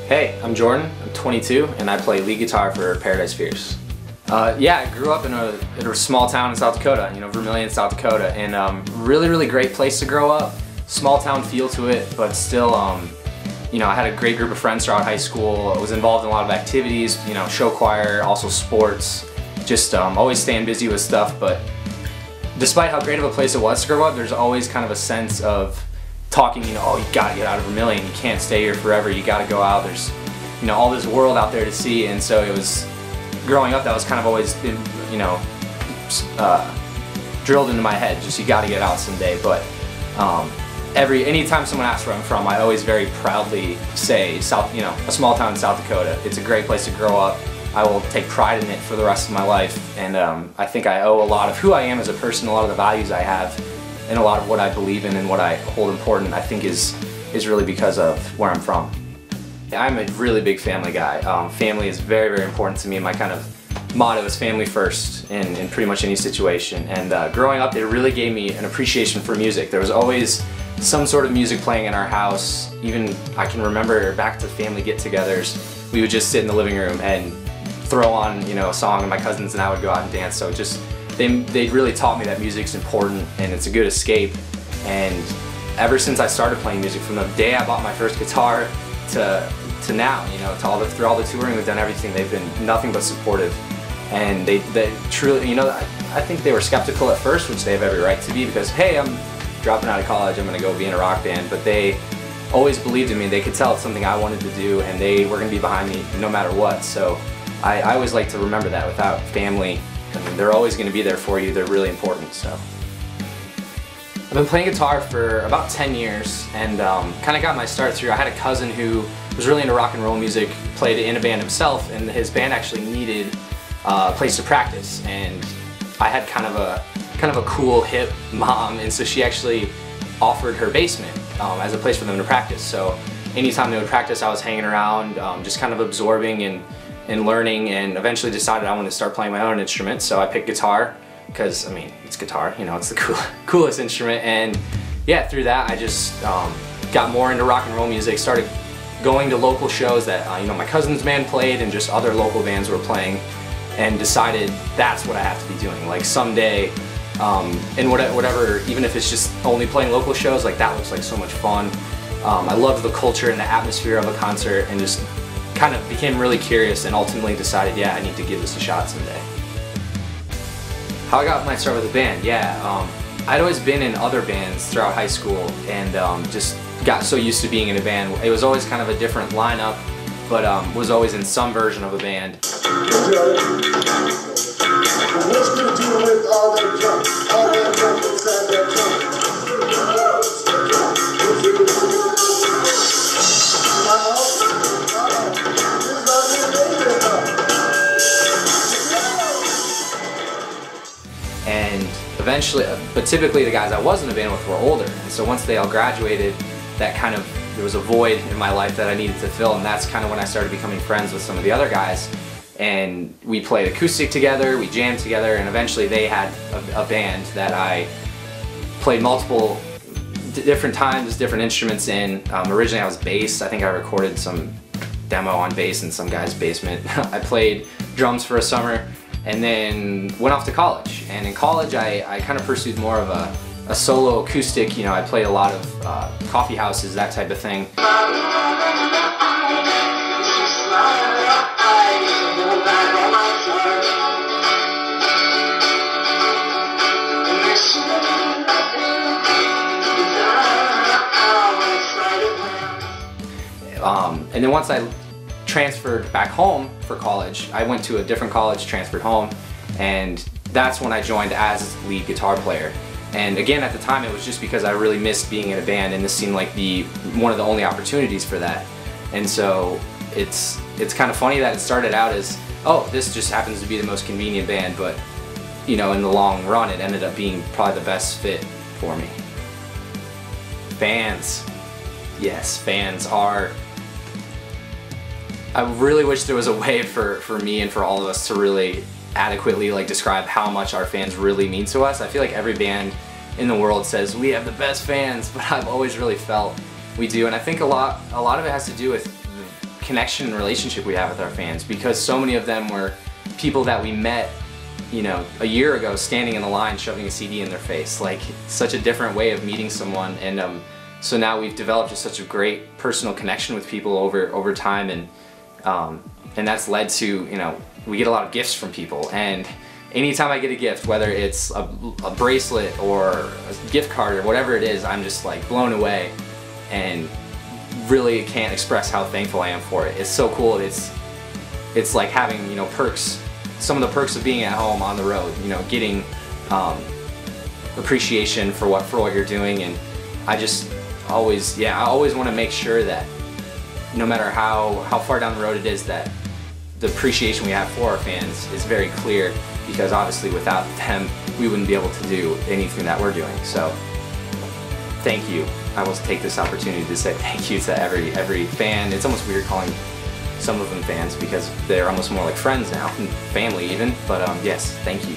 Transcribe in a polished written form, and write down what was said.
Hey, I'm Jordan, I'm 22, and I play lead guitar for Paradise Fierce. Yeah, I grew up in a small town in South Dakota, Vermillion, South Dakota, and really great place to grow up. Small town feel to it, but still, I had a great group of friends throughout high school. I was involved in a lot of activities, show choir, also sports, just always staying busy with stuff. But despite how great of a place it was to grow up, there's always kind of a sense of talking, oh, you gotta get out of Vermillion, you can't stay here forever, you gotta go out, there's, all this world out there to see. And so it was, growing up, that was kind of always been, drilled into my head, just you gotta get out someday. But anytime someone asks where I'm from, I always very proudly say a small town in South Dakota. It's a great place to grow up. I will take pride in it for the rest of my life, and I think I owe a lot of who I am as a person, a lot of the values I have, and a lot of what I believe in and what I hold important, I think is really because of where I'm from. I'm a really big family guy. Family is very important to me. My kind of motto is family first in pretty much any situation. And growing up, it really gave me an appreciation for music. There was always some sort of music playing in our house. Even I can remember back to family get-togethers, we would just sit in the living room and throw on a song, and my cousins and I would go out and dance. So they really taught me that music's important and it's a good escape. And ever since I started playing music, from the day I bought my first guitar to now, through all the touring, we've done everything. They've been nothing but supportive, and they truly, I think they were skeptical at first, which they have every right to be, because hey, I'm dropping out of college, I'm gonna go be in a rock band. But they always believed in me. They could tell it's something I wanted to do, and they were gonna be behind me no matter what. So I always like to remember that. Without family, they're always going to be there for you. They're really important. So I've been playing guitar for about 10 years, and kind of got my start through. I had a cousin who was really into rock and roll music, played in a band himself, and his band actually needed a place to practice. And I had kind of a cool, hip mom, and so she actually offered her basement as a place for them to practice. So anytime they would practice, I was hanging around, just kind of absorbing and learning, and eventually decided I wanted to start playing my own instrument. So I picked guitar because, it's guitar, it's the coolest instrument. And yeah, through that I just got more into rock and roll music, started going to local shows that my cousin's band played and just other local bands were playing, and decided that's what I have to be doing. Like someday, and whatever, even if it's just only playing local shows, like that looks like so much fun. I loved the culture and the atmosphere of a concert, and just kind of became really curious, and ultimately decided, yeah, I need to give this a shot someday. How I got my start with the band? Yeah, I'd always been in other bands throughout high school, and just got so used to being in a band. It was always kind of a different lineup, but was always in some version of a band. What's gonna do with all that junk? All that junk inside that trunk? And eventually, but typically the guys I was in a band with were older, and so once they all graduated, there was a void in my life that I needed to fill, and that's kind of when I started becoming friends with some of the other guys. And we played acoustic together, we jammed together, and eventually they had a band that I played multiple different times, different instruments in. Originally I was bass. I think I recorded some demo on bass in some guy's basement. I played drums for a summer, and then went off to college. And in college I kind of pursued more of a solo acoustic. I played a lot of coffee houses, that type of thing. And then once I transferred back home for college, I went to a different college, transferred home, and that's when I joined as lead guitar player. And again, at the time, it was just because I really missed being in a band, and this seemed like one of the only opportunities for that. And so it's kind of funny that it started out as, oh, this just happens to be the most convenient band, but in the long run, it ended up being probably the best fit for me. Fans. Yes, fans are... I really wish there was a way for me and for all of us to really adequately describe how much our fans really mean to us. I feel like every band in the world says we have the best fans, but I've always really felt we do, and I think a lot of it has to do with the connection and relationship we have with our fans, because so many of them were people that we met, you know, a year ago, standing in the line shoving a CD in their face. Like, such a different way of meeting someone. And so now we've developed just such a great personal connection with people over time, and that's led to, you know, we get a lot of gifts from people. And anytime I get a gift, whether it's a bracelet or a gift card or whatever it is, I'm just like blown away and really can't express how thankful I am for it. It's so cool. It's like having, you know, perks, some of the perks of being at home on the road, you know, getting appreciation for what you're doing. And I just always, I always want to make sure that no matter how far down the road it is, that the appreciation we have for our fans is very clear, because obviously without them we wouldn't be able to do anything that we're doing. So thank you. I will take this opportunity to say thank you to every fan. It's almost weird calling some of them fans, because they're almost more like friends now, and family even, but yes, thank you.